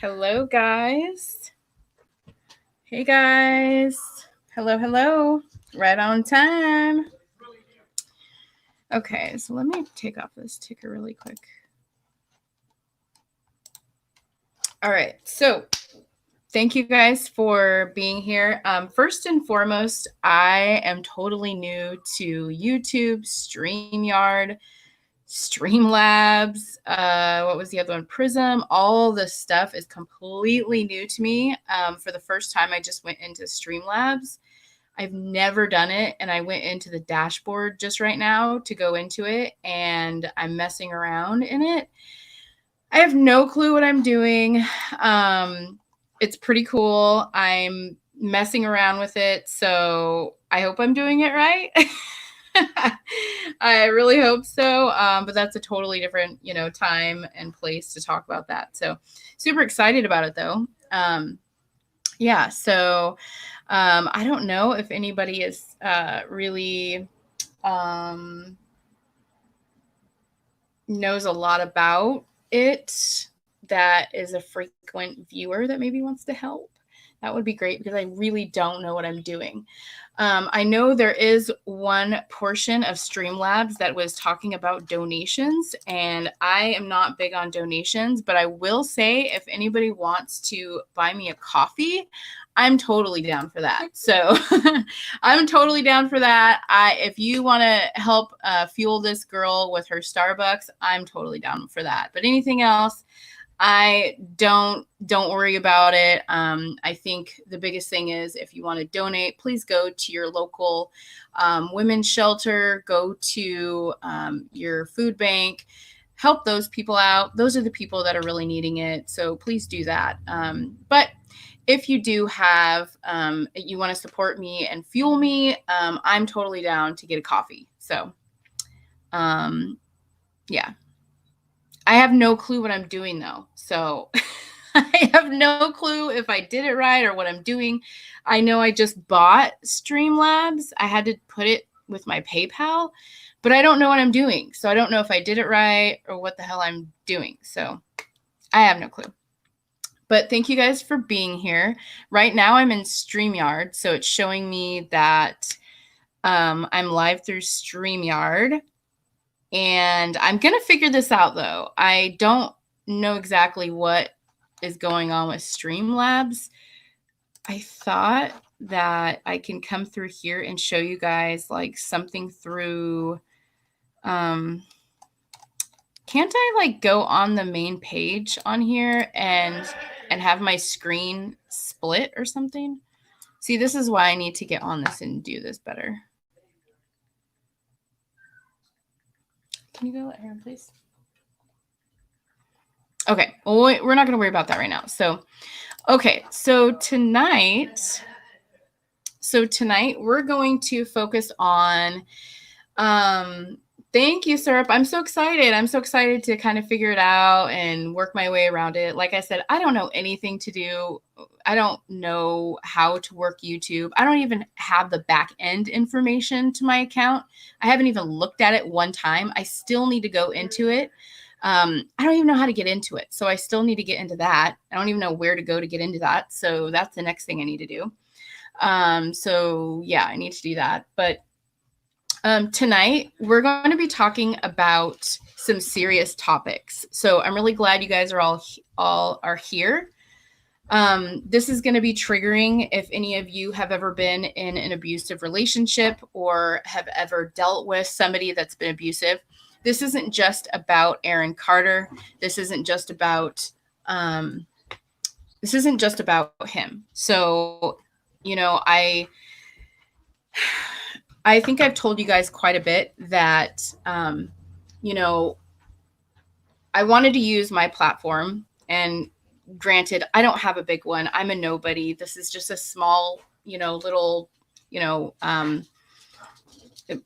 Hello, guys. Hey, guys. Hello, hello. Right on time. Okay, so let me take off this ticker really quick. All right, so thank you guys for being here. First and foremost, I am totally new to YouTube, StreamYard, Streamlabs, what was the other one? Prism. All this stuff is completely new to me. For the first time, I just went into Streamlabs. I've never done it, and I went into the dashboard just right now to go into it, and I'm messing around in it. I have no clue what I'm doing. It's pretty cool. I'm messing around with it, so I hope I'm doing it right. I really hope so. But that's a totally different, time and place to talk about that. So super excited about it though. Yeah. So I don't know if anybody is really knows a lot about it that is a frequent viewer that maybe wants to help. That would be great because I really don't know what I'm doing. I know there is one portion of Streamlabs that was talking about donations, and I am not big on donations, but I will say if anybody wants to buy me a coffee, I'm totally down for that. So I'm totally down for that. If you want to help fuel this girl with her Starbucks, I'm totally down for that. But anything else, I don't worry about it. I think the biggest thing is if you want to donate, please go to your local women's shelter, go to your food bank, help those people out. Those are the people that are really needing it. So please do that. But if you do have, you want to support me and fuel me, I'm totally down to get a coffee. So, yeah. I have no clue what I'm doing though. So I have no clue if I did it right or what I'm doing. I know I just bought Streamlabs. I had to put it with my PayPal, but I don't know what I'm doing. So I don't know if I did it right or what the hell I'm doing. So I have no clue. But thank you guys for being here. Right now I'm in StreamYard. So it's showing me that I'm live through StreamYard. And I'm going to figure this out, though. I don't know exactly what is going on with Streamlabs. I thought that I can come through here and show you guys like something through. Can't I like go on the main page on here and have my screen split or something? See, this is why I need to get on this and do this better. Can you go let her, please? Okay, well, we're not going to worry about that right now. So, okay, so tonight we're going to focus on, thank you, Syrup. I'm so excited. I'm so excited to kind of figure it out and work my way around it. Like I said, I don't know anything to do. I don't know how to work YouTube. I don't even have the back end information to my account. I haven't even looked at it one time. I still need to go into it. I don't even know how to get into it. So I still need to get into that. I don't even know where to go to get into that. So that's the next thing I need to do. So yeah, I need to do that. But tonight we're going to be talking about some serious topics. So I'm really glad you guys are all are here. This is going to be triggering if any of you have ever been in an abusive relationship or have ever dealt with somebody that's been abusive. This isn't just about Aaron Carter. This isn't just about him. So, I think I've told you guys quite a bit that, I wanted to use my platform, and granted, I don't have a big one. I'm a nobody. This is just a small, little,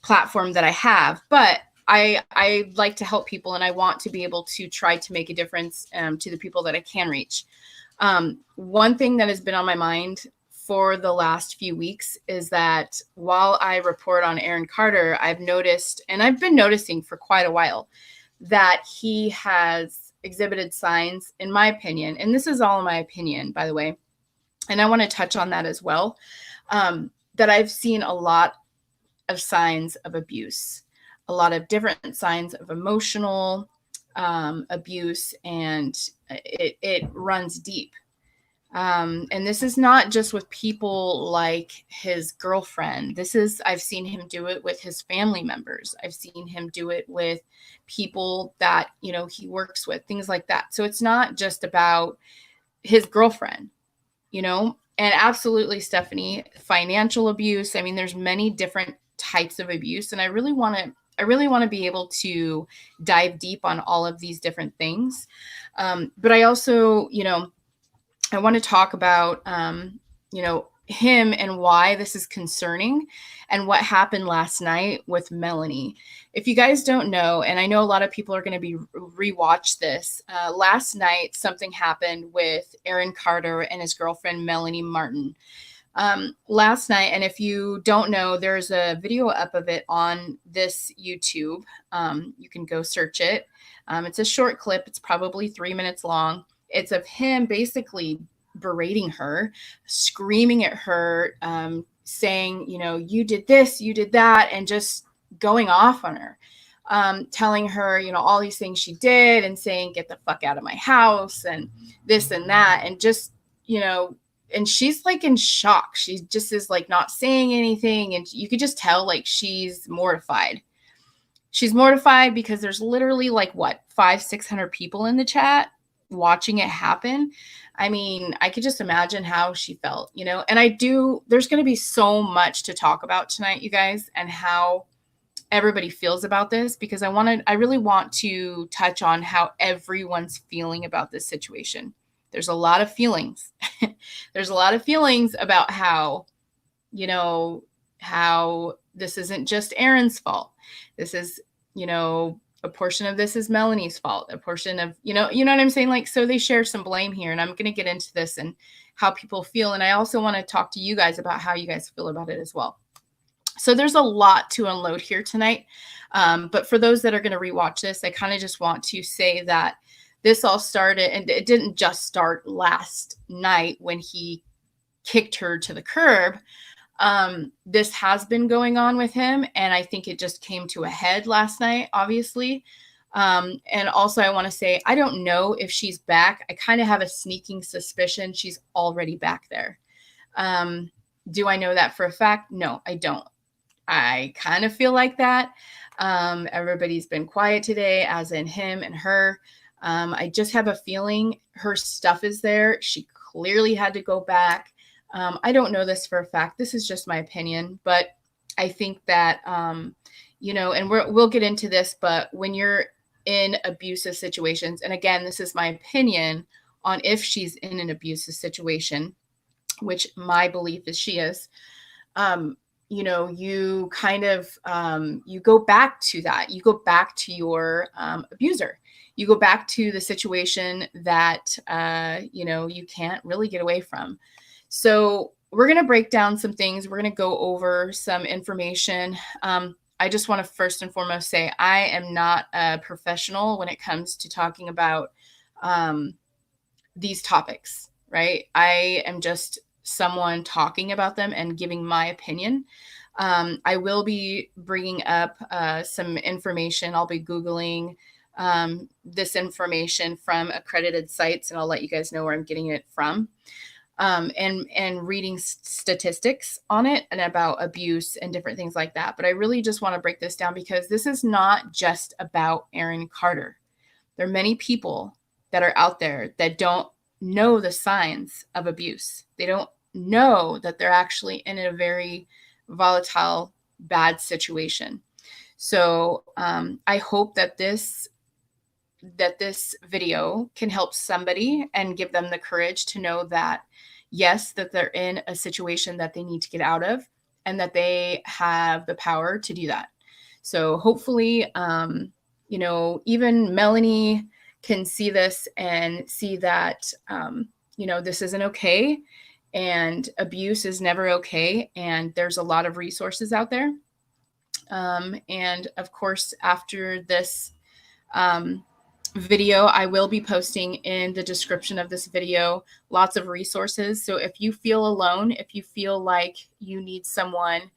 platform that I have, but I like to help people, and I want to be able to try to make a difference to the people that I can reach. One thing that has been on my mind for the last few weeks is that while I report on Aaron Carter, I've noticed, and I've been noticing for quite a while, that he has exhibited signs, in my opinion, and this is all in my opinion, by the way, and I want to touch on that as well, that I've seen a lot of signs of abuse, a lot of different signs of emotional abuse, and it runs deep. And this is not just with people like his girlfriend. I've seen him do it with his family members. I've seen him do it with people that, he works with, things like that. So it's not just about his girlfriend, and absolutely, Stephanie, financial abuse. I mean, there's many different types of abuse, and I really want to be able to dive deep on all of these different things. But I also, I want to talk about, him and why this is concerning and what happened last night with Melanie. If you guys don't know, and I know a lot of people are going to be rewatch this, last night something happened with Aaron Carter and his girlfriend, Melanie Martin. Last night, and if you don't know, there's a video up of it on this YouTube. You can go search it. It's a short clip. It's probably 3 minutes long. It's of him basically berating her, screaming at her, saying, you did this, you did that, and just going off on her, telling her, all these things she did, and saying, get the fuck out of my house, and this and that. And just, and she's like in shock. She just is like not saying anything. And you could just tell like she's mortified. She's mortified because there's literally like 500-600 people in the chat watching it happen. I mean, I could just imagine how she felt, and there's going to be so much to talk about tonight, you guys, and how everybody feels about this, because I really want to touch on how everyone's feeling about this situation. There's a lot of feelings. There's a lot of feelings about how this isn't just Aaron's fault. This is, a portion of this is Melanie's fault. A portion of, you know what I'm saying? Like, so they share some blame here, and I'm going to get into this and how people feel. And I also want to talk to you guys about how you guys feel about it as well. So there's a lot to unload here tonight. But for those that are going to rewatch this, I kind of just want to say that this all started, and it didn't just start last night when he kicked her to the curb. This has been going on with him, and I think it just came to a head last night, obviously. And also I want to say, I don't know if she's back. I kind of have a sneaking suspicion she's already back there. Do I know that for a fact? No, I don't. I kind of feel like that. Everybody's been quiet today, as in him and her. I just have a feeling her stuff is there. She clearly had to go back. I don't know this for a fact. This is just my opinion, but I think that, and we'll get into this, but when you're in abusive situations, and again, this is my opinion on if she's in an abusive situation, which my belief is she is, you kind of, you go back to that. You go back to your abuser. You go back to the situation that, you can't really get away from. So we're going to break down some things. We're going to go over some information. I just want to first and foremost say I am not a professional when it comes to talking about these topics, right? I am just someone talking about them and giving my opinion. I will be bringing up some information. I'll be Googling this information from accredited sites, and I'll let you guys know where I'm getting it from. And reading statistics on it and about abuse and different things like that. But I really just want to break this down because this is not just about Aaron Carter. There are many people that are out there that don't know the signs of abuse. They don't know that they're actually in a very volatile, bad situation. So I hope that this video can help somebody and give them the courage to know that, yes, that they're in a situation that they need to get out of and that they have the power to do that. So hopefully, even Melanie can see this and see that, this isn't okay and abuse is never okay. And there's a lot of resources out there. And of course, after this, video. I will be posting in the description of this video lots of resources. So if you feel alone, if you feel like you need someone,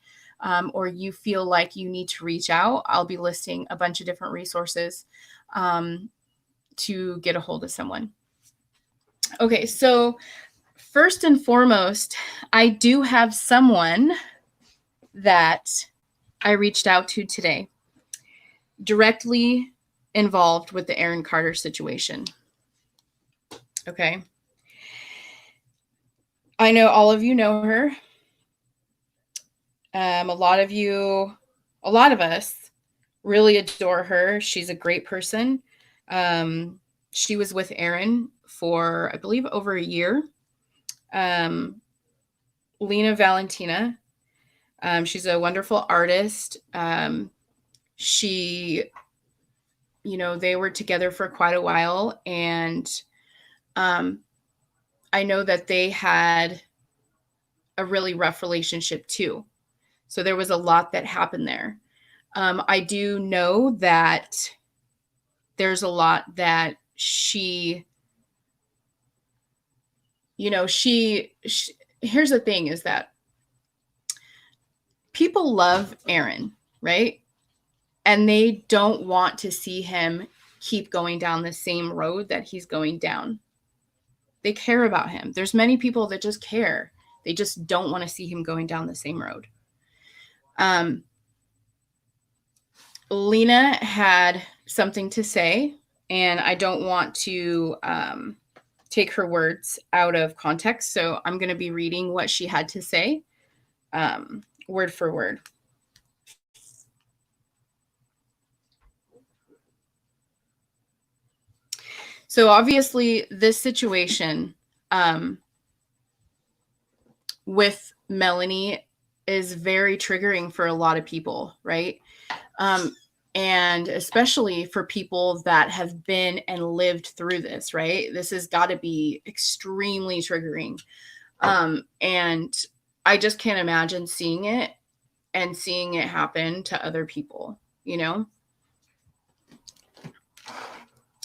or you feel like you need to reach out, I'll be listing a bunch of different resources to get a hold of someone. Okay, so first and foremost, I do have someone that I reached out to today, directly involved with the Aaron Carter situation. Okay. I know all of you know her. A lot of us really adore her. She's a great person. She was with Aaron for, I believe, over a year. Lena Valentina. She's a wonderful artist. They were together for quite a while, and I know that they had a really rough relationship too. So there was a lot that happened there. I do know that there's a lot that she here's the thing, is that people love Aaron, right? And they don't want to see him keep going down the same road that he's going down. They care about him. There's many people that just care. They just don't want to see him going down the same road. Lena had something to say, and I don't want to take her words out of context. So I'm going to be reading what she had to say, word for word. So obviously this situation with Melanie is very triggering for a lot of people, right? And especially for people that have been and lived through this, right? This has got to be extremely triggering. And I just can't imagine seeing it happen to other people,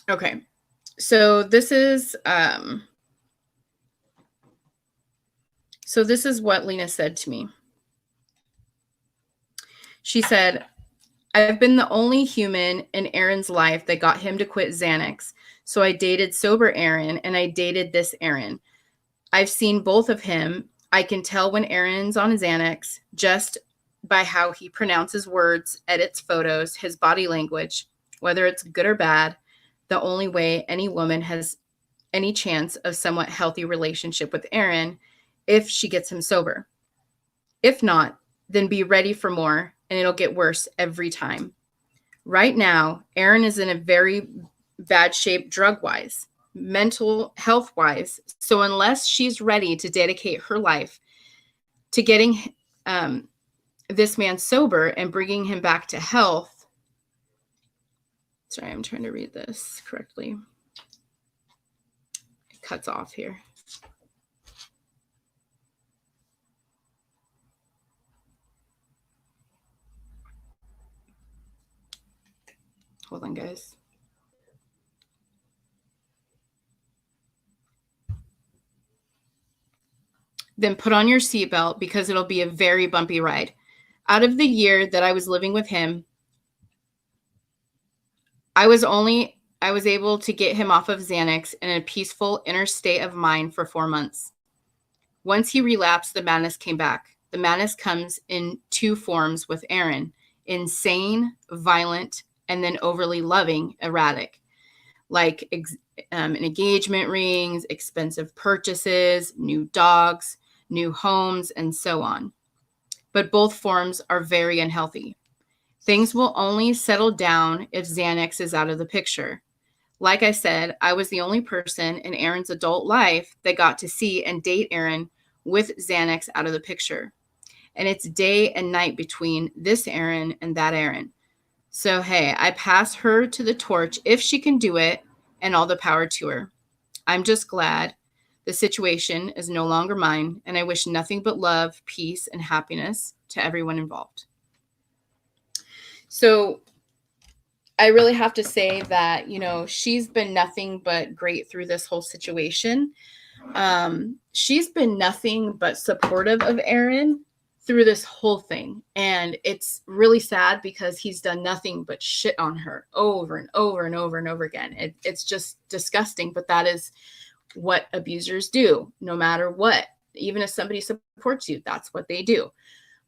Okay. So this is what Lena said to me. She said, "I've been the only human in Aaron's life that got him to quit Xanax. So I dated sober Aaron, and I dated this Aaron. I've seen both of him. I can tell when Aaron's on Xanax just by how he pronounces words, edits photos, his body language, whether it's good or bad. The only way any woman has any chance of somewhat healthy relationship with Aaron if she gets him sober. If not, then be ready for more, and it'll get worse every time. Right now, Aaron is in a very bad shape drug-wise, mental health-wise. So unless she's ready to dedicate her life to getting this man sober and bringing him back to health." Sorry, I'm trying to read this correctly. It cuts off here. Hold on, guys. Then put on your seatbelt because it'll be a very bumpy ride. Out of the year that I was living with him, I was able to get him off of Xanax in a peaceful inner state of mind for 4 months. Once he relapsed, the madness came back. The madness comes in two forms with Aaron: insane, violent, and then overly loving, erratic, like engagement rings, expensive purchases, new dogs, new homes, and so on. But both forms are very unhealthy. Things will only settle down if Xanax is out of the picture. Like I said, I was the only person in Aaron's adult life that got to see and date Aaron with Xanax out of the picture. And it's day and night between this Aaron and that Aaron. So, hey, I pass her to the torch if she can do it, and all the power to her. I'm just glad the situation is no longer mine, and I wish nothing but love, peace, and happiness to everyone involved. So I really have to say that, you know, she's been nothing but great through this whole situation. She's been nothing but supportive of Aaron through this whole thing. And it's really sad because he's done nothing but shit on her over and over and over and over again. It's just disgusting, but that is what abusers do, no matter what. Even if somebody supports you, that's what they do.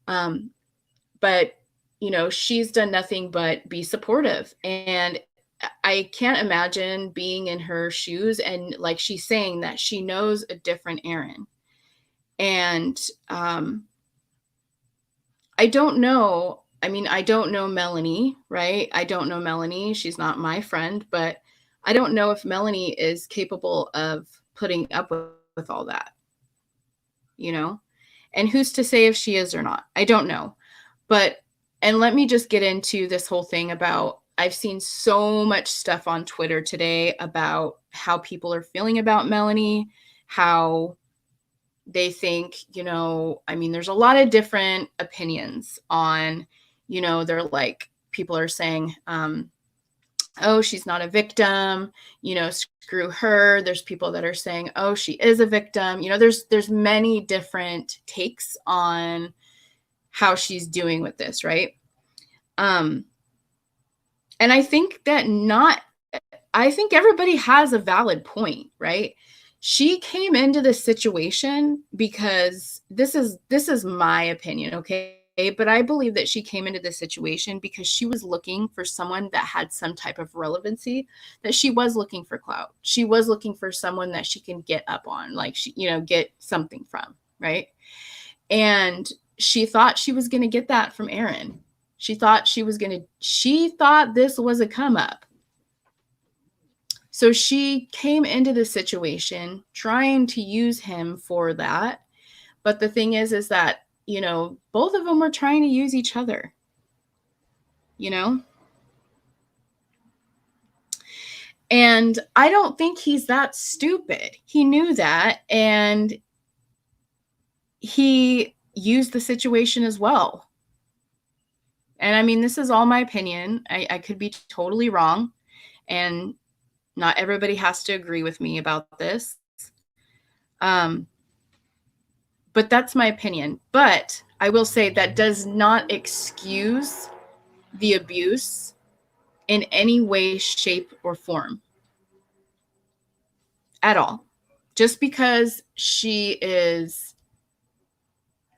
But, you know, she's done nothing but be supportive. And I can't imagine being in her shoes. And like she's saying that she knows a different Aaron. And I don't know. I mean, I don't know Melanie, right? I don't know Melanie. She's not my friend, but I don't know if Melanie is capable of putting up with all that, you know? And who's to say if she is or not? I don't know. But, and let me just get into this whole thing about, I've seen so much stuff on Twitter today about how people are feeling about Melanie, how they think, you know, I mean, there's a lot of different opinions on, you know, they're like, people are saying, oh, she's not a victim, you know, screw her. There's people that are saying, oh, she is a victim. You know, there's many different takes on how she's doing with this, right? And I think that I think everybody has a valid point, right? She came into this situation because this is my opinion, okay? But I believe that she came into this situation because she was looking for someone that had some type of relevancy, that she was looking for clout. She was looking for someone that she can get up on, like she, you know, get something from, right? And she thought she was going to get that from Aaron. She thought this was a come up. So she came into the situation trying to use him for that. But the thing is that, you know, both of them were trying to use each other, you know? And I don't think he's that stupid. He knew that, and he used the situation as well. And I mean, this is all my opinion. I could be totally wrong, and not everybody has to agree with me about this. But that's my opinion. But I will say that does not excuse the abuse in any way, shape, or form at all. Just because she is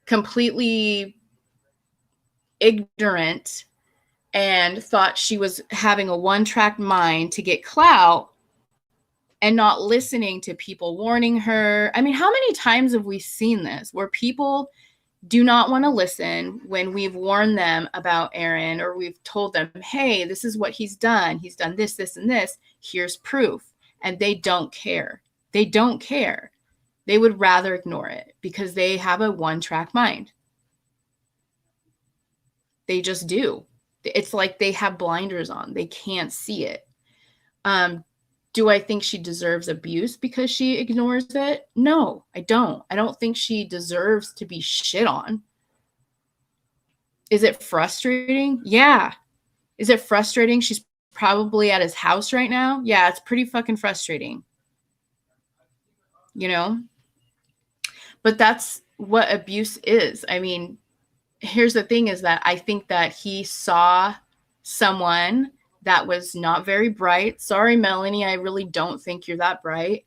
completely ignorant and thought she was having a one-track mind to get clout and not listening to people warning her. I mean, how many times have we seen this where people do not want to listen when we've warned them about Aaron, or we've told them, hey, this is what he's done. He's done this, this, and this. Here's proof. And they don't care. They don't care. They would rather ignore it because they have a one-track mind. They just do. It's like they have blinders on. They can't see it. Do I think she deserves abuse because she ignores it? No, I don't. I don't think she deserves to be shit on. Is it frustrating? Yeah. Is it frustrating? She's probably at his house right now. Yeah, it's pretty fucking frustrating. You know? But that's what abuse is. I mean, here's the thing is that I think that he saw someone that was not very bright. Sorry, Melanie, I really don't think you're that bright.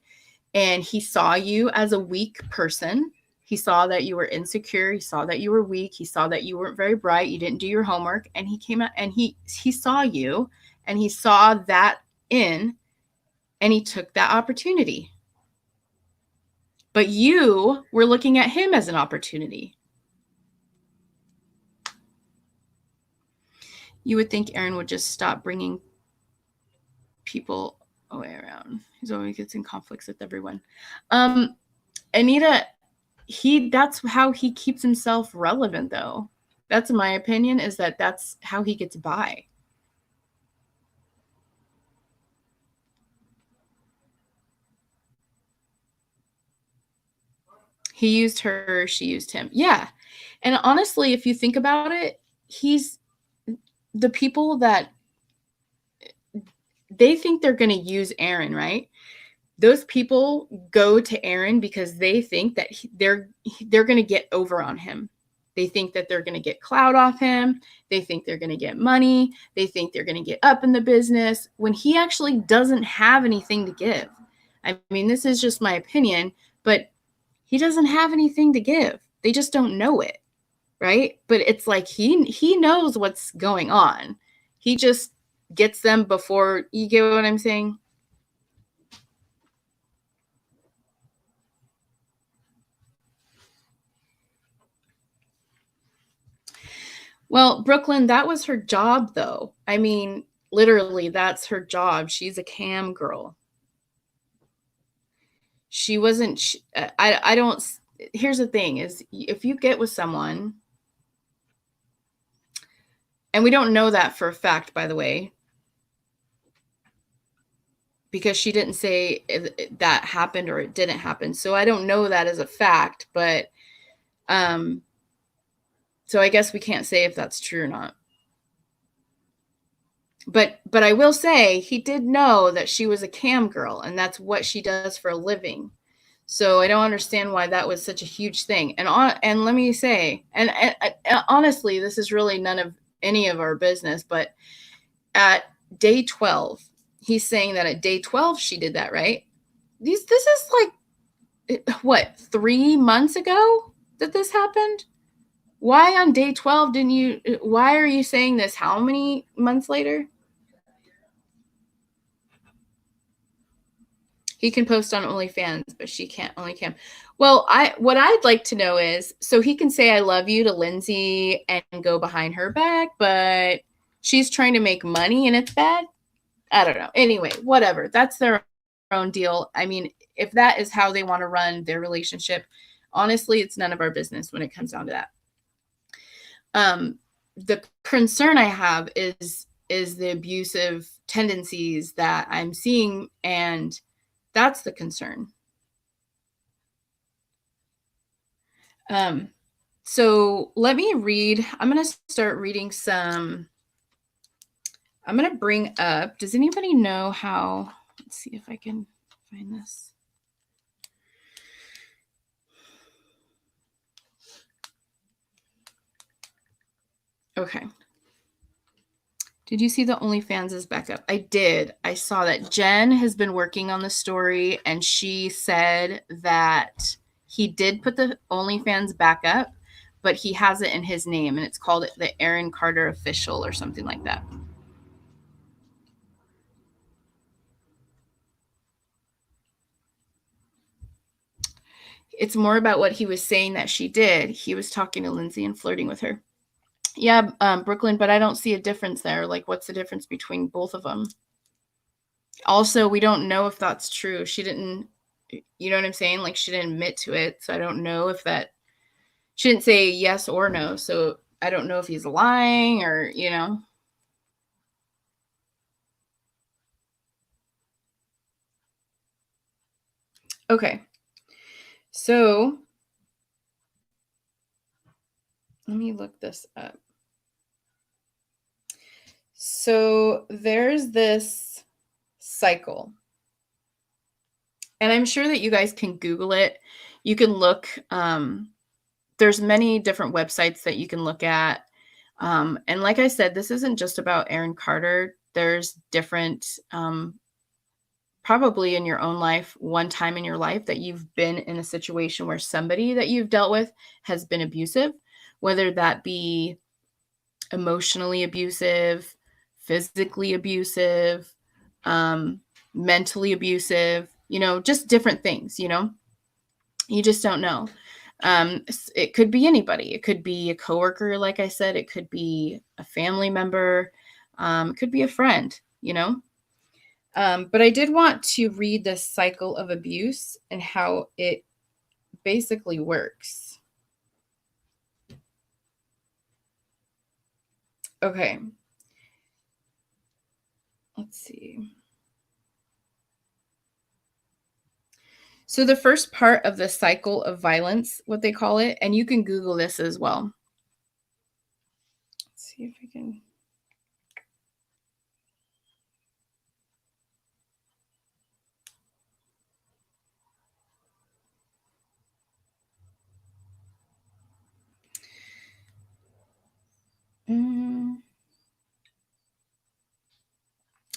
And he saw you as a weak person. He saw that you were insecure. He saw that you were weak. He saw that you weren't very bright. You didn't do your homework. And he came out and he saw you, and he saw that and he took that opportunity. But you were looking at him as an opportunity. You would think Aaron would just stop bringing people away around. He's always gets in conflicts with everyone. Anita, that's how he keeps himself relevant, though. That's my opinion, is that that's how he gets by. He used her, she used him. Yeah. And honestly, if you think about it, he's the people that they think they're going to use Aaron, right? Those people go to Aaron because they think that they're going to get over on him. They think that they're going to get clout off him. They think they're going to get money. They think they're going to get up in the business when he actually doesn't have anything to give. I mean, this is just my opinion, but he doesn't have anything to give. They just don't know it, right? But it's like he knows what's going on. He just gets them before, you get what I'm saying? Well, Brooklyn, that was her job, though. I mean, literally, that's her job. She's a cam girl. She wasn't. I don't. Here's the thing: is if you get with someone, and we don't know that for a fact, by the way, because she didn't say that happened or it didn't happen. So I don't know that as a fact, but so I guess we can't say if that's true or not. But I will say he did know that she was a cam girl, and that's what she does for a living. So I don't understand why that was such a huge thing. And let me say, and honestly, this is really none of any of our business, but at day 12, he's saying that at day 12 she did that, right? This is like what, 3 months ago that this happened? Why on day 12 didn't you, why are you saying this how many months later? He can post on OnlyFans, but she can't only cam. Well, what I'd like to know is, so he can say I love you to Lindsay and go behind her back, but she's trying to make money and it's bad? I don't know. Anyway, whatever. That's their own deal. I mean, if that is how they want to run their relationship, honestly, it's none of our business when it comes down to that. The concern I have is the abusive tendencies that I'm seeing, and that's the concern. So let me read. I'm going to start reading some. I'm going to bring up. Does anybody know how? Let's see if I can find this. Okay. Did you see the OnlyFans is back up? I did. I saw that Jen has been working on the story, and she said that he did put the OnlyFans back up, but he has it in his name, and it's called the Aaron Carter Official or something like that. It's more about what he was saying that she did. He was talking to Lindsay and flirting with her. Yeah, Brooklyn, but I don't see a difference there. Like, what's the difference between both of them? Also, we don't know if that's true. She didn't, you know what I'm saying? Like, she didn't admit to it. So I don't know if that, she didn't say yes or no. So I don't know if he's lying or, you know. Okay. So let me look this up. So there's this cycle. And I'm sure that you guys can Google it. You can look, there's many different websites that you can look at. And like I said, this isn't just about Aaron Carter. There's different, probably in your own life, one time in your life that you've been in a situation where somebody that you've dealt with has been abusive, whether that be emotionally abusive, physically abusive, mentally abusive, you know, just different things, you know, you just don't know. It could be anybody. It could be a coworker, like I said. It could be a family member. It could be a friend, you know. But I did want to read this cycle of abuse and how it basically works. Okay. Let's see. So the first part of the cycle of violence, what they call it, and you can Google this as well. Let's see if I can.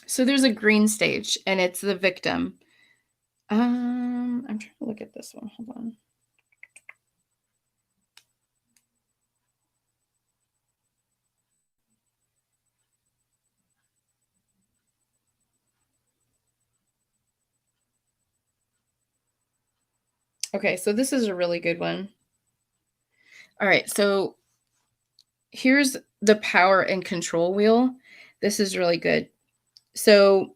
So there's a green stage, and it's the victim. I'm trying to look at this one. Hold on. Okay, so this is a really good one. All right, so here's the power and control wheel. This is really good. So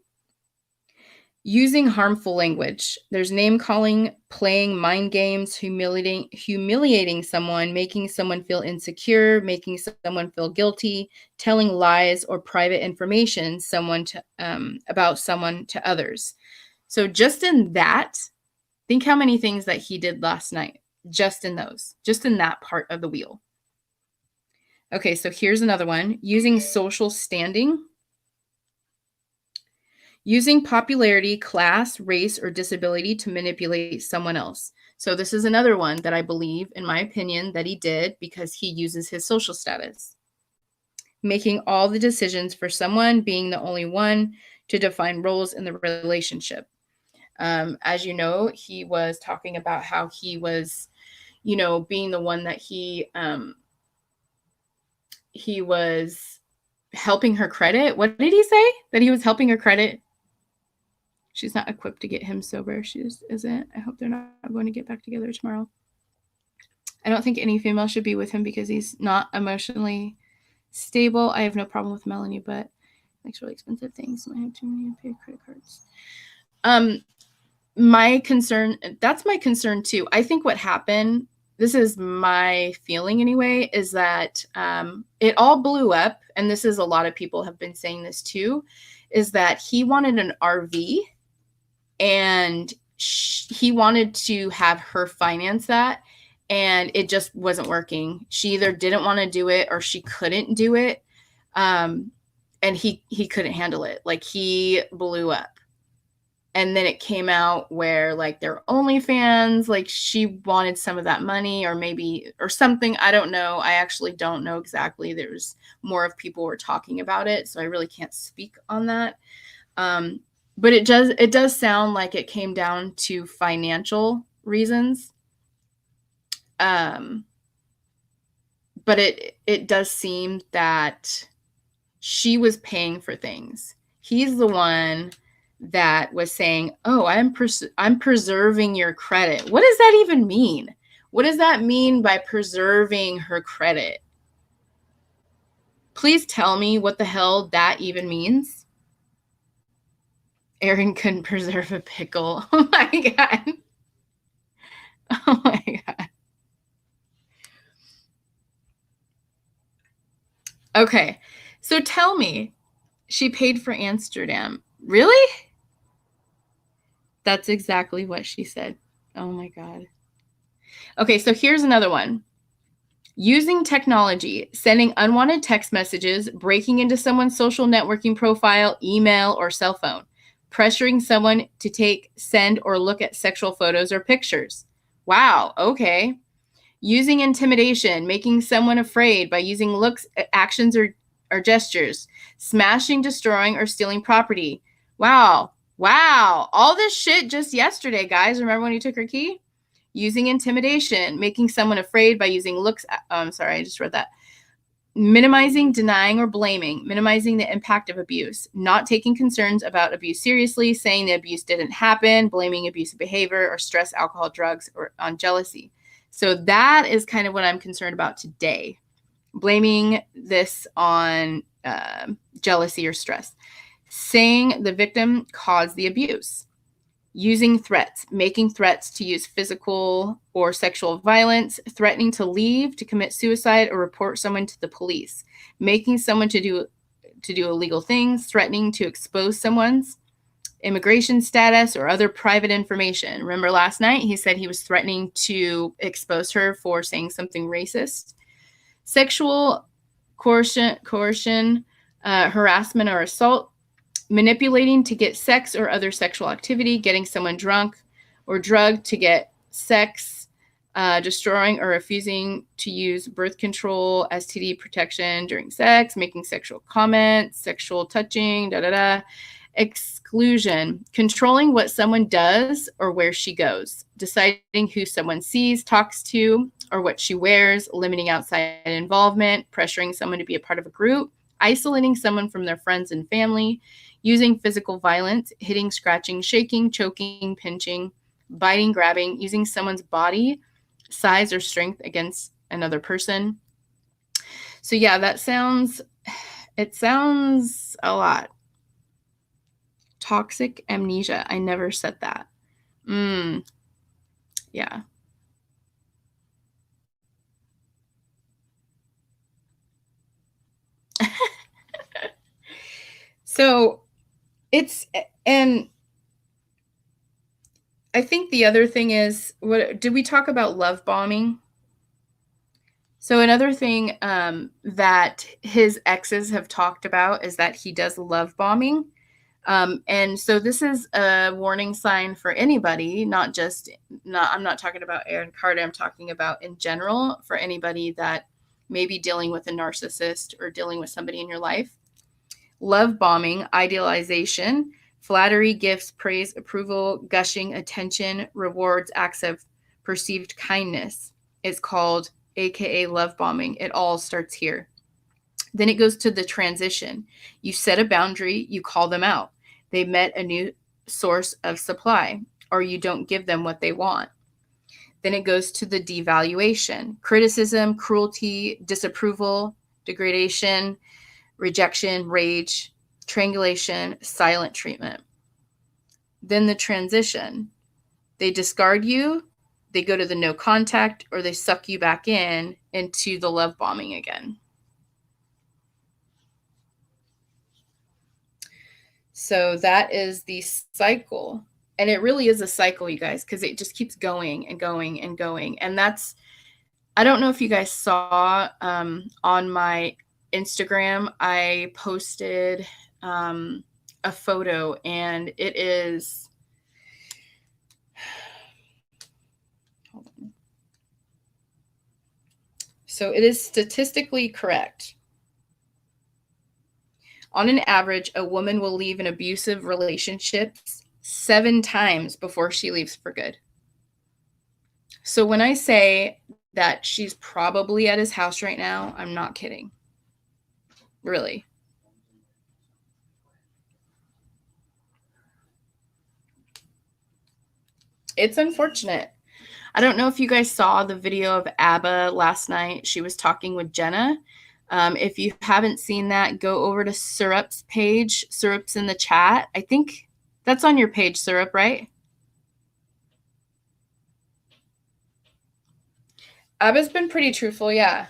using harmful language. There's name calling, playing mind games, humiliating someone, making someone feel insecure, making someone feel guilty, telling lies or private information about someone to others. So just in that, think how many things that he did last night. Just in that part of the wheel. Okay, so here's another one. Using social standing. Using popularity, class, race, or disability to manipulate someone else. So this is another one that I believe, in my opinion, that he did because he uses his social status. Making all the decisions for someone, being the only one to define roles in the relationship. As you know, he was talking about how he was, being the one that he was helping her credit. What did he say? That he was helping her credit? She's not equipped to get him sober. She just isn't. I hope they're not going to get back together tomorrow. I don't think any female should be with him because he's not emotionally stable. I have no problem with Melanie, but likes really expensive things. I have too many unpaid credit cards. That's my concern too. I think what happened, this is my feeling anyway, is that it all blew up, and this is a lot of people have been saying this too, is that he wanted an RV and he wanted to have her finance that, and it just wasn't working. She either didn't want to do it or she couldn't do it. And he couldn't handle it. Like, he blew up. And then it came out where, like, their OnlyFans, like, she wanted some of that money or something. I don't know. I actually don't know exactly. There's more of people were talking about it, so I really can't speak on that. But it does sound like it came down to financial reasons. But it does seem that she was paying for things. He's the one that was saying, "Oh, I'm preserving your credit." What does that even mean? What does that mean by preserving her credit? Please tell me what the hell that even means. Aaron couldn't preserve a pickle. Oh my God. Oh my God. Okay. So tell me, she paid for Amsterdam. Really? That's exactly what she said. Oh my God. Okay, so here's another one. Using technology, sending unwanted text messages, breaking into someone's social networking profile, email, or cell phone, pressuring someone to take, send, or look at sexual photos or pictures. Wow, okay. Using intimidation, making someone afraid by using looks, actions, or gestures, smashing, destroying, or stealing property. Wow. All this shit just yesterday, guys. Remember when you took her key? Using intimidation, making someone afraid by using looks. I'm sorry, I just read that. Minimizing, denying, or blaming, minimizing the impact of abuse, not taking concerns about abuse seriously, saying the abuse didn't happen, blaming abusive behavior or stress, alcohol, drugs, or on jealousy. So that is kind of what I'm concerned about today. Blaming this on jealousy or stress. Saying the victim caused the abuse. Using threats, making threats to use physical or sexual violence, threatening to leave, to commit suicide, or report someone to the police, making someone to do illegal things, threatening to expose someone's immigration status or other private information. Remember last night he said he was threatening to expose her for saying something racist. Sexual coercion, harassment or assault, manipulating to get sex or other sexual activity, getting someone drunk or drugged to get sex, destroying or refusing to use birth control, STD protection during sex, making sexual comments, sexual touching, exclusion, controlling what someone does or where she goes, deciding who someone sees, talks to, or what she wears, limiting outside involvement, pressuring someone to be a part of a group, isolating someone from their friends and family, using physical violence, hitting, scratching, shaking, choking, pinching, biting, grabbing, using someone's body, size, or strength against another person. So yeah, it sounds a lot. Toxic amnesia. I never said that. Yeah. So and I think the other thing is, what did we talk about love bombing? So another thing that his exes have talked about is that he does love bombing. And so this is a warning sign for anybody, I'm not talking about Aaron Carter, I'm talking about in general for anybody that may be dealing with a narcissist or dealing with somebody in your life. Love bombing, idealization, flattery, gifts, praise, approval, gushing, attention, rewards, acts of perceived kindness is called AKA love bombing. It all starts here. Then it goes to the transition. You set a boundary, you call them out. They met a new source of supply, or you don't give them what they want. Then it goes to the devaluation, criticism, cruelty, disapproval, degradation, rejection, rage, triangulation, silent treatment. Then the transition. They discard you, they go to the no contact, or they suck you back into the love bombing again. So that is the cycle. And it really is a cycle, you guys, because it just keeps going and going and going. And that's, I don't know if you guys saw on my Instagram, I posted a photo, and it is, hold on. So it is statistically correct. On an average, a woman will leave an abusive relationship 7 times before she leaves for good. So when I say that she's probably at his house right now, I'm not kidding. Really. It's unfortunate. I don't know if you guys saw the video of ABBA last night. She was talking with Jenna. If you haven't seen that, go over to Syrup's page. Syrup's in the chat. I think that's on your page, Syrup, right? ABBA's been pretty truthful, yeah.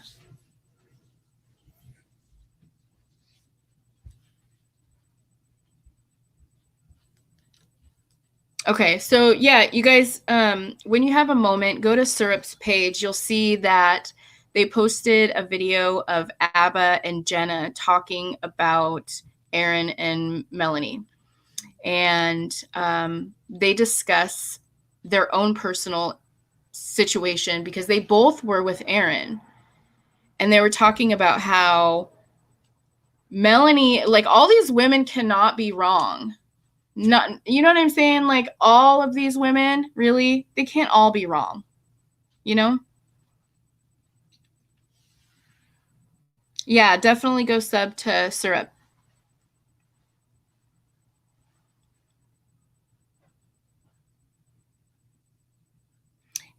Okay, so yeah, you guys, when you have a moment, go to Syrup's page. You'll see that they posted a video of ABBA and Jenna talking about Aaron and Melanie. And they discuss their own personal situation because they both were with Aaron. And they were talking about how Melanie, like, all these women cannot be wrong. Not, you know what I'm saying? Like, all of these women, really, they can't all be wrong. You know? Yeah, definitely go sub to Syrup.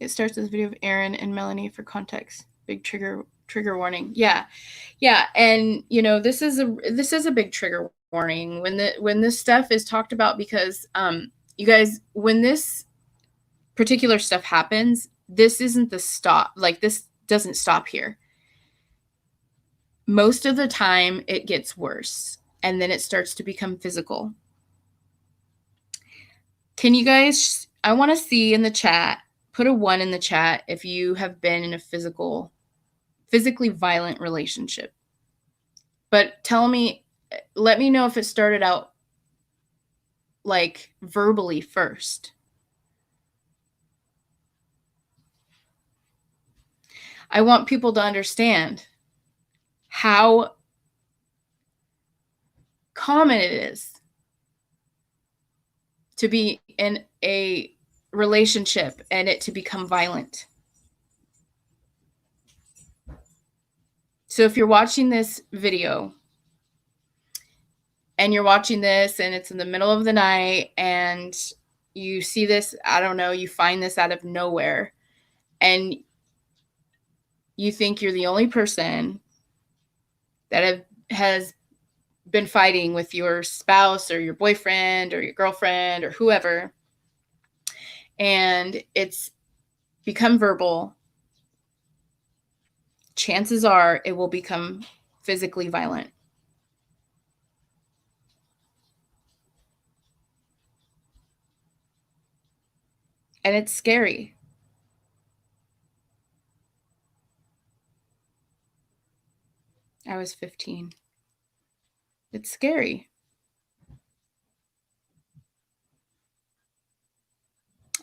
It starts with a video of Aaron and Melanie for context. Big trigger warning. Yeah. Yeah, and you know, this is a big trigger warning when this stuff is talked about, because you guys, when this particular stuff happens, this isn't the stop. Like, this doesn't stop here. Most of the time it gets worse, and then it starts to become physical. Can you guys, I want to see in the chat, put a 1 in the chat if you have been in a physically violent relationship. But let me know if it started out like verbally first. I want people to understand how common it is to be in a relationship and it to become violent. So if you're watching this video and you're watching this and it's in the middle of the night and you see this, I don't know, you find this out of nowhere and you think you're the only person that has been fighting with your spouse or your boyfriend or your girlfriend or whoever, and it's become verbal, chances are it will become physically violent. And it's scary. I was 15. It's scary.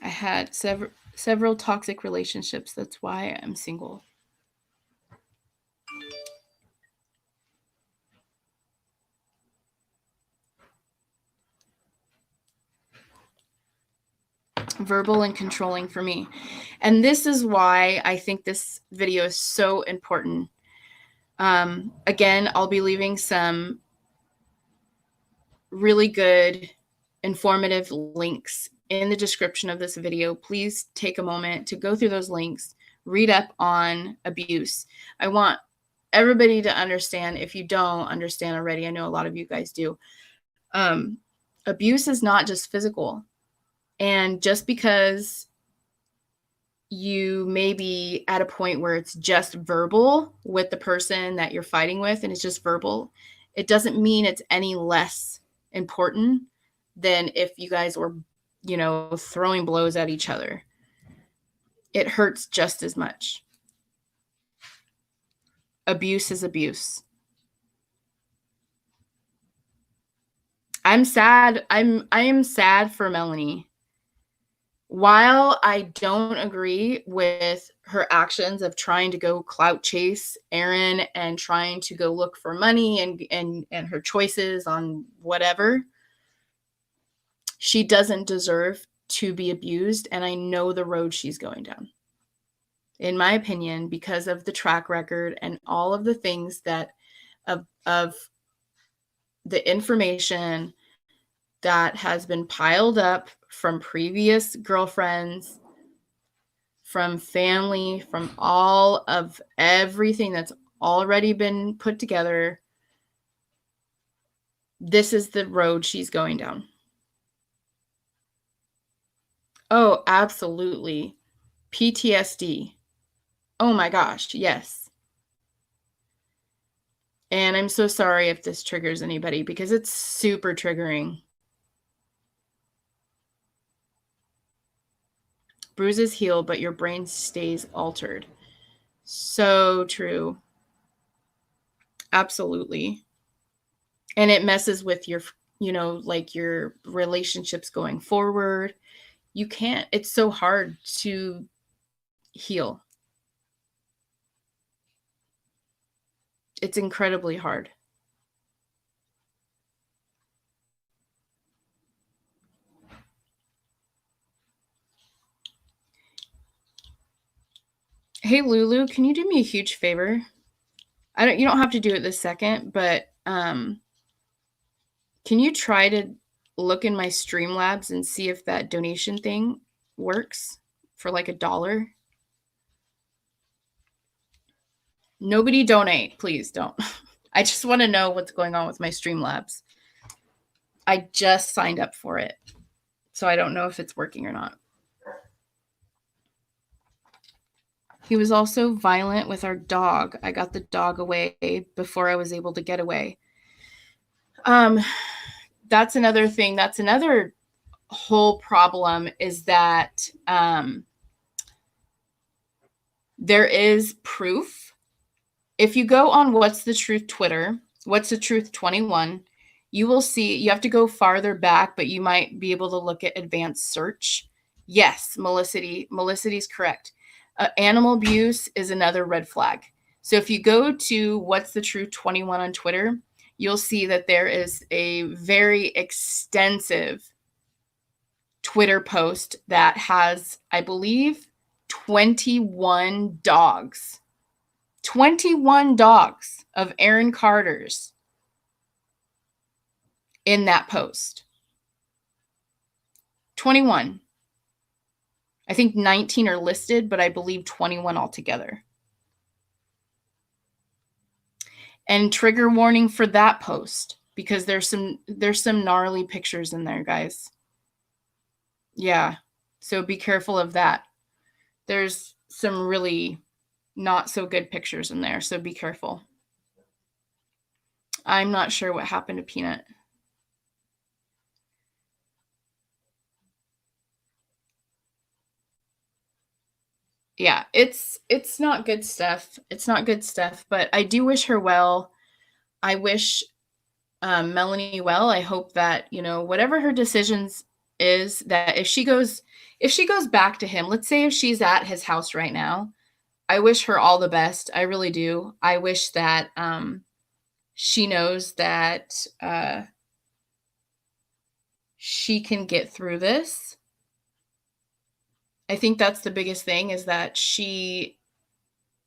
I had several toxic relationships. That's why I'm single. Verbal and controlling for me. And this is why I think this video is so important. Again, I'll be leaving some really good, informative links in the description of this video. Please take a moment to go through those links, read up on abuse. I want everybody to understand, if you don't understand already, I know a lot of you guys do. Abuse is not just physical. And just because you may be at a point where it's just verbal with the person that you're fighting with and it's just verbal, it doesn't mean it's any less important than if you guys were, throwing blows at each other. It hurts just as much. Abuse is abuse. I'm sad. I am sad for Melanie. While I don't agree with her actions of trying to go clout chase Aaron and trying to go look for money and her choices on whatever, she doesn't deserve to be abused. And I know the road she's going down, in my opinion, because of the track record and all of the things that of the information that has been piled up from previous girlfriends, from family, from all of everything that's already been put together. This is the road she's going down. Oh, absolutely. PTSD. Oh my gosh, yes. And I'm so sorry if this triggers anybody because it's super triggering. Bruises heal, but your brain stays altered. So true. Absolutely. And it messes with your, your relationships going forward. You can't, it's so hard to heal. It's incredibly hard. Hey, Lulu, can you do me a huge favor? You don't have to do it this second, but can you try to look in my Streamlabs and see if that donation thing works for like $1? Nobody donate, please don't. I just want to know what's going on with my Streamlabs. I just signed up for it, so I don't know if it's working or not. He was also violent with our dog. I got the dog away before I was able to get away. That's another thing. That's another whole problem is that there is proof. If you go on What's the Truth Twitter, What's the Truth 21, you will see, you have to go farther back, but you might be able to look at advanced search. Yes, Melicity's correct. Animal abuse is another red flag. So if you go to What's the Truth 21 on Twitter, you'll see that there is a very extensive Twitter post that has, I believe, 21 dogs. 21 dogs of Aaron Carter's in that post. 21. I think 19 are listed, but I believe 21 altogether. And trigger warning for that post, because there's some gnarly pictures in there, guys. Yeah. So be careful of that. There's some really not so good pictures in there, so be careful. I'm not sure what happened to Peanut. Yeah, it's not good stuff. It's not good stuff, but I do wish her well. I wish Melanie well. I hope that, whatever her decisions is, that if she goes back to him, let's say if she's at his house right now, I wish her all the best. I really do. I wish that she knows that she can get through this. I think that's the biggest thing, is that she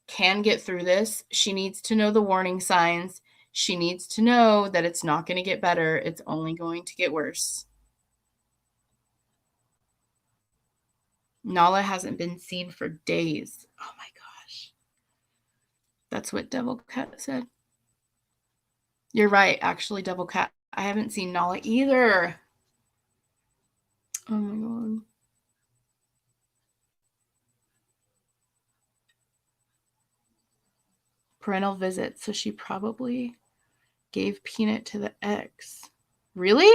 can get through this. She needs to know the warning signs. She needs to know that it's not going to get better. It's only going to get worse. Nala hasn't been seen for days. Oh my gosh. That's what Devil Cat said. You're right, actually, Devil Cat. I haven't seen Nala either. Oh my god. Parental visit. So she probably gave Peanut to the ex. Really?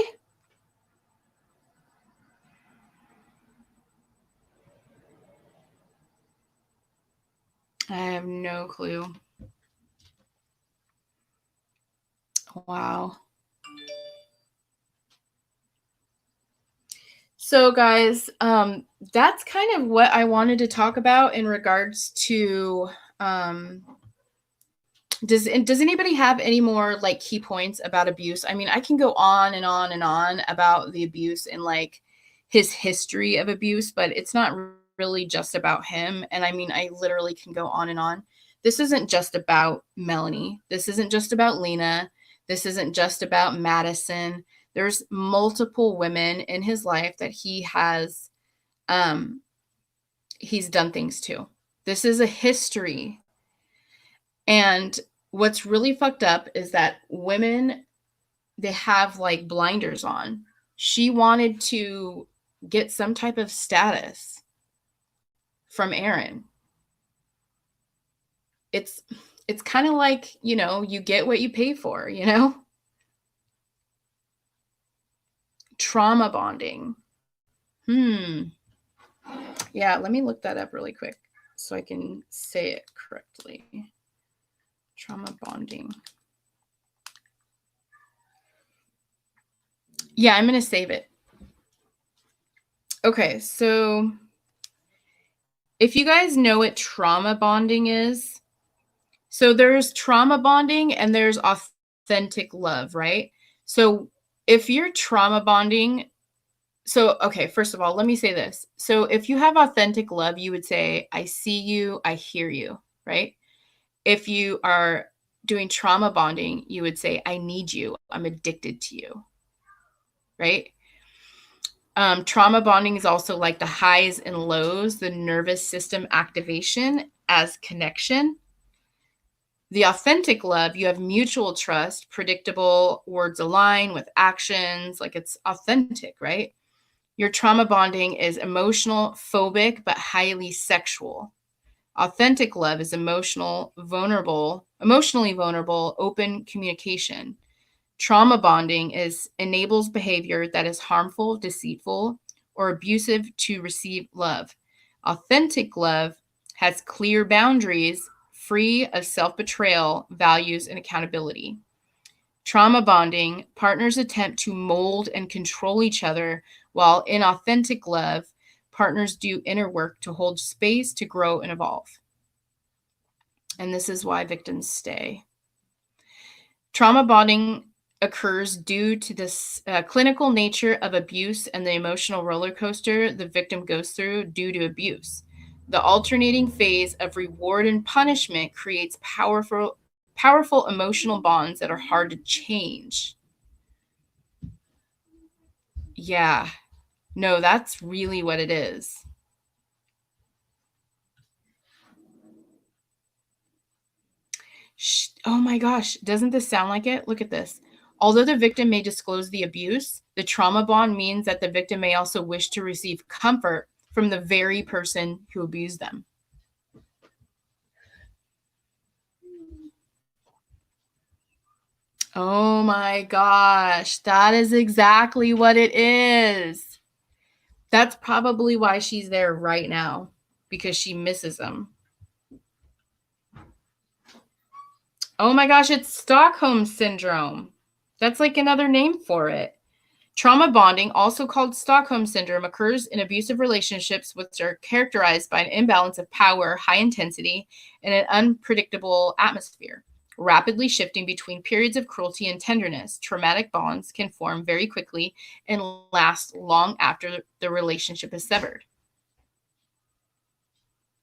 I have no clue. Wow. So guys, that's kind of what I wanted to talk about in regards to does anybody have any more like key points about abuse? I mean, I can go on and on and on about the abuse and like his history of abuse, but it's not really just about him. And I mean, I literally can go on and on. This isn't just about Melanie. This isn't just about Lena. This isn't just about Madison. There's multiple women in his life that he has, he's done things to. This is a history. And what's really fucked up is that women, they have like blinders on. She wanted to get some type of status from Aaron. It's kind of like, you get what you pay for, Trauma bonding. Yeah, let me look that up really quick so I can say it correctly. Trauma bonding. Yeah, I'm going to save it. Okay, so if you guys know what trauma bonding is, so there's trauma bonding and there's authentic love, right? So if you're trauma bonding, okay, first of all, let me say this. So if you have authentic love, you would say, I see you, I hear you, right? If you are doing trauma bonding, you would say, I need you, I'm addicted to you, right? Trauma bonding is also like the highs and lows, the nervous system activation as connection. The authentic love, you have mutual trust, predictable, words align with actions, like it's authentic, right? Your trauma bonding is emotional, phobic, but highly sexual. Authentic love is emotionally vulnerable, open communication. Trauma bonding enables behavior that is harmful, deceitful, or abusive to receive love. Authentic love has clear boundaries, free of self-betrayal, values, and accountability. Trauma bonding, partners attempt to mold and control each other, while in authentic love, partners do inner work to hold space to grow and evolve. And this is why victims stay. Trauma bonding occurs due to this clinical nature of abuse and the emotional roller coaster the victim goes through due to abuse. The alternating phase of reward and punishment creates powerful emotional bonds that are hard to change. Yeah. No, that's really what it is. Oh my gosh, doesn't this sound like it? Look at this. Although the victim may disclose the abuse, the trauma bond means that the victim may also wish to receive comfort from the very person who abused them. Oh my gosh, that is exactly what it is. That's probably why she's there right now, because she misses him. Oh my gosh, it's Stockholm Syndrome. That's like another name for it. Trauma bonding, also called Stockholm Syndrome, occurs in abusive relationships which are characterized by an imbalance of power, high intensity, and an unpredictable atmosphere. Rapidly shifting between periods of cruelty and tenderness, traumatic bonds can form very quickly and last long after the relationship is severed.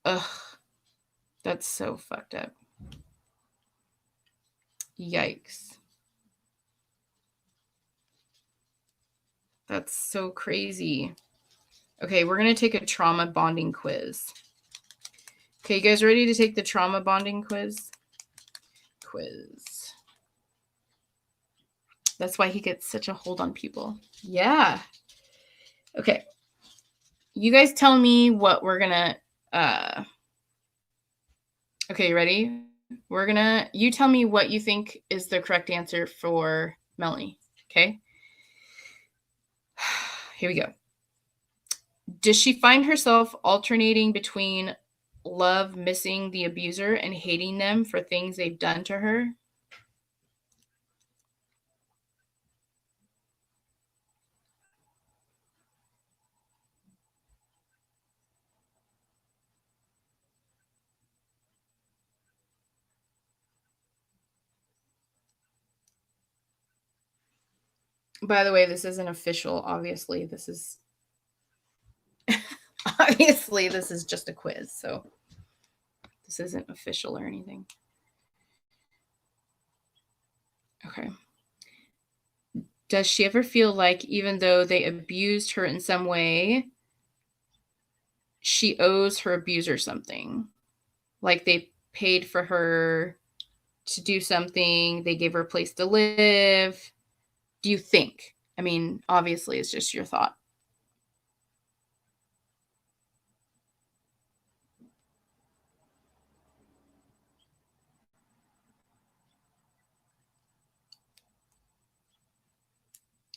Ugh, that's so fucked up. Yikes. That's so crazy. Okay, we're going to take a trauma bonding quiz. Okay, you guys ready to take the trauma bonding quiz? That's why he gets such a hold on people. Yeah. Okay. You guys tell me what we're going to... Okay, you ready? You tell me what you think is the correct answer for Melanie. Okay? Here we go. Does she find herself alternating between love missing the abuser and hating them for things they've done to her? By the way, this isn't official. Obviously, this is just a quiz, so this isn't official or anything. Okay. Does she ever feel like even though they abused her in some way, she owes her abuser something? Like they paid for her to do something, they gave her a place to live. Do you think? I mean, obviously, it's just your thought.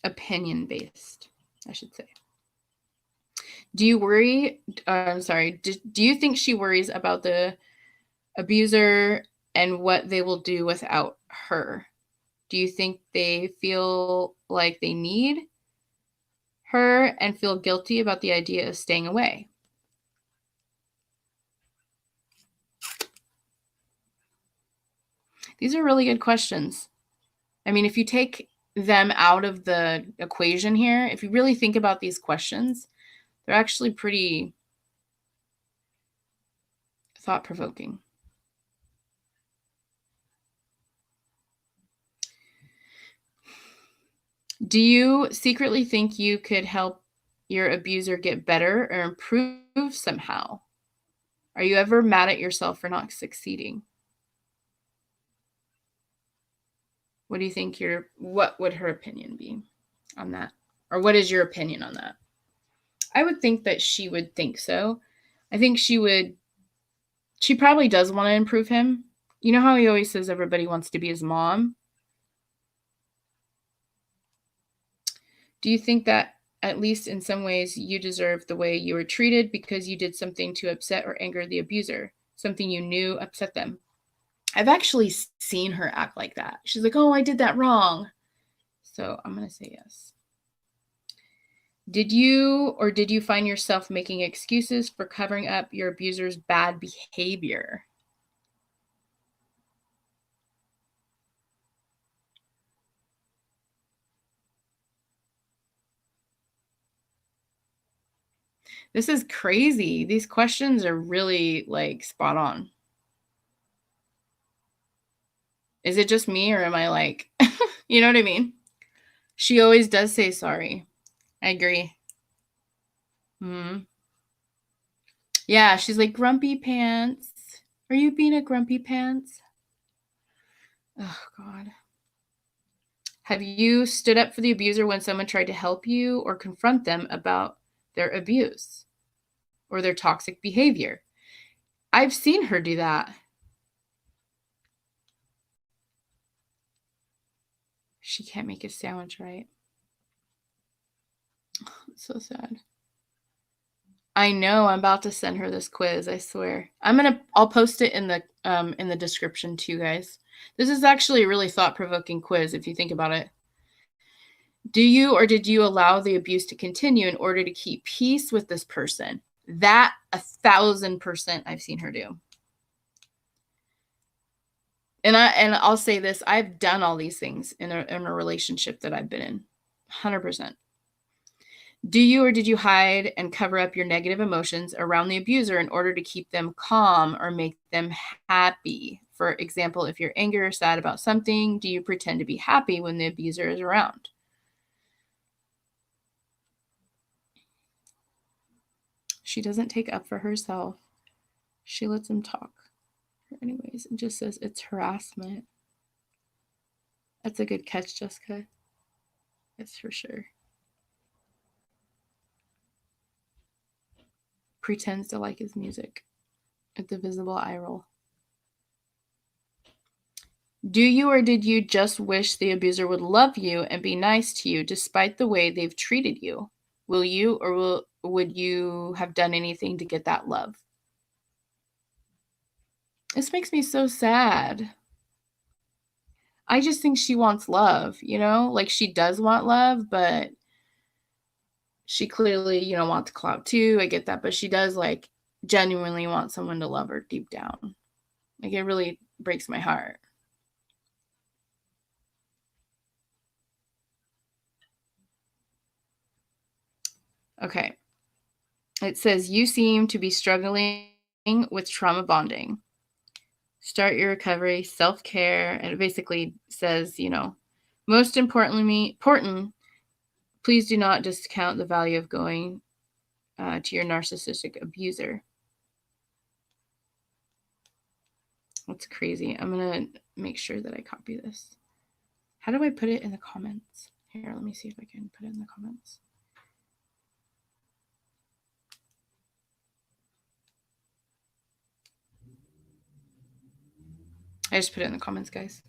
Opinion-based, I should say. Do you worry? I'm sorry. Do you think she worries about the abuser and what they will do without her? Do you think they feel like they need her and feel guilty about the idea of staying away? These are really good questions. I mean, if you take them out of the equation here, if you really think about these questions, they're actually pretty thought-provoking. Do you secretly think you could help your abuser get better or improve somehow? Are you ever mad at yourself for not succeeding? What do you think what would her opinion be on that? Or what is your opinion on that? I would think that she would think so. I think she probably does want to improve him. You know how he always says everybody wants to be his mom? Do you think that at least in some ways you deserve the way you were treated because you did something to upset or anger the abuser, something you knew upset them? I've actually seen her act like that. She's like, oh, I did that wrong. So I'm going to say yes. Did you find yourself making excuses for covering up your abuser's bad behavior? This is crazy. These questions are really like spot on. Is it just me or am I like, you know what I mean? She always does say sorry. I agree. Hmm. Yeah, she's like, grumpy pants. Are you being a grumpy pants? Oh, God. Have you stood up for the abuser when someone tried to help you or confront them about their abuse or their toxic behavior? I've seen her do that. She can't make a sandwich right. It's so sad. I know. I'm about to send her this quiz. I swear. I'll post it in the description too, guys. This is actually a really thought-provoking quiz if you think about it. Do you or did you allow the abuse to continue in order to keep peace with this person? That 1,000% I've seen her do. And I'll say this, I've done all these things in a relationship that I've been in. 100%. Do you or did you hide and cover up your negative emotions around the abuser in order to keep them calm or make them happy? For example, if you're angry or sad about something, do you pretend to be happy when the abuser is around? She doesn't take up for herself. She lets him talk. Anyways, it just says it's harassment. That's a good catch, Jessica. That's for sure. Pretends to like his music. At the visible eye roll. Do you or did you just wish the abuser would love you and be nice to you despite the way they've treated you? Will you or would you have done anything to get that love? This makes me so sad. I just think she wants love, you know? Like she does want love, but she clearly, wants clout too. I get that, but she does like genuinely want someone to love her deep down. Like it really breaks my heart. Okay. It says you seem to be struggling with trauma bonding. Start your recovery, self-care, and it basically says, most important, please do not discount the value of going to your narcissistic abuser. That's crazy. I'm going to make sure that I copy this. How do I put it in the comments? Here, let me see if I can put it in the comments. I just put it in the comments, guys.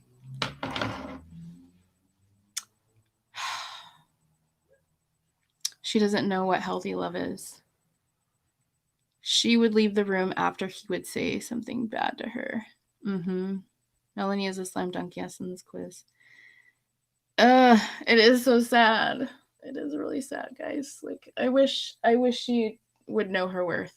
She doesn't know what healthy love is. She would leave the room after he would say something bad to her. Melanie is a slam dunk yes in this quiz. It is so sad. It is really sad, guys. Like I wish she would know her worth,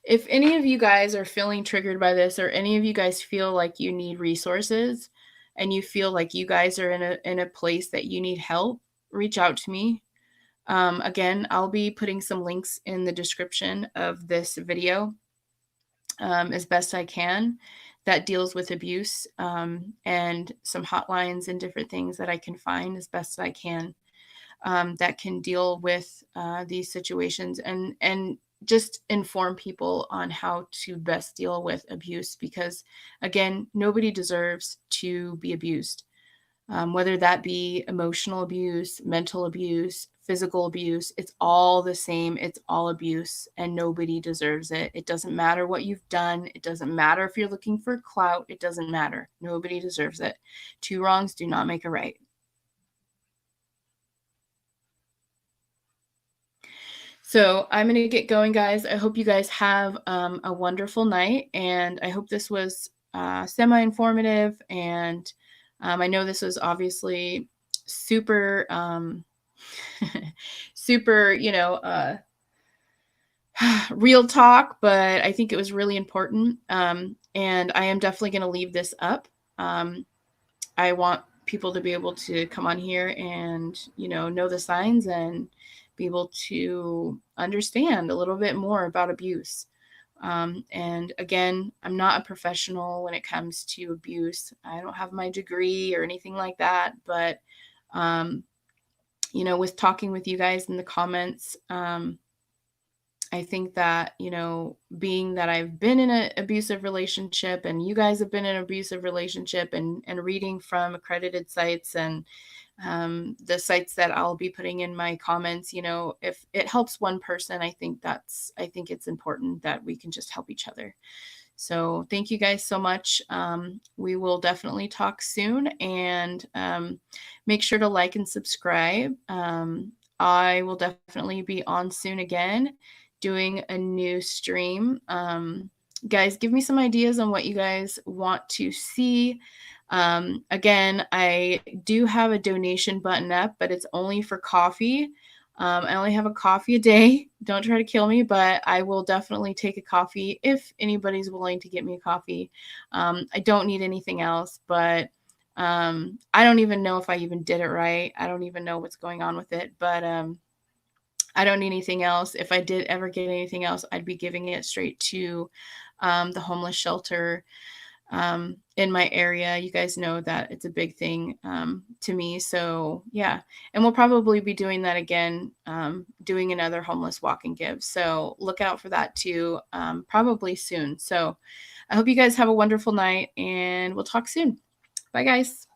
If any of you guys are feeling triggered by this, or any of you guys feel like you need resources and you feel like you guys are in a place that you need help, reach out to me. Again, I'll be putting some links in the description of this video as best I can that deals with abuse, and some hotlines and different things that I can find as best I can that can deal with these situations and just inform people on how to best deal with abuse, because again, nobody deserves to be abused, whether that be emotional abuse, mental abuse, physical abuse. It's all the same. It's all abuse, and nobody deserves it. It doesn't matter what you've done. It doesn't matter if you're looking for clout. It doesn't matter. Nobody deserves it. Two wrongs do not make a right. So I'm going to get going, guys. I hope you guys have a wonderful night, and I hope this was semi-informative and I know this was obviously super, super, real talk, but I think it was really important. And I am definitely going to leave this up. I want people to be able to come on here and, know the signs and be able to understand a little bit more about abuse. And again, I'm not a professional when it comes to abuse. I don't have my degree or anything like that, but, with talking with you guys in the comments, I think that, being that I've been in an abusive relationship and you guys have been in an abusive relationship, and reading from accredited sites and the sites that I'll be putting in my comments, if it helps one person, I think it's important that we can just help each other. So thank you guys so much. We will definitely talk soon, and make sure to like and subscribe. I will definitely be on soon again doing a new stream. Guys, give me some ideas on what you guys want to see. Again, I do have a donation button up, but it's only for coffee. I only have a coffee a day. Don't try to kill me, but I will definitely take a coffee if anybody's willing to get me a coffee. I don't need anything else, but I don't even know if I even did it right. I don't even know what's going on with it, but I don't need anything else. If I did ever get anything else, I'd be giving it straight to the homeless shelter in my area. You guys know that it's a big thing to me. So yeah, and we'll probably be doing that again, doing another homeless walk and give. So look out for that too, probably soon. So I hope you guys have a wonderful night, and we'll talk soon. Bye guys.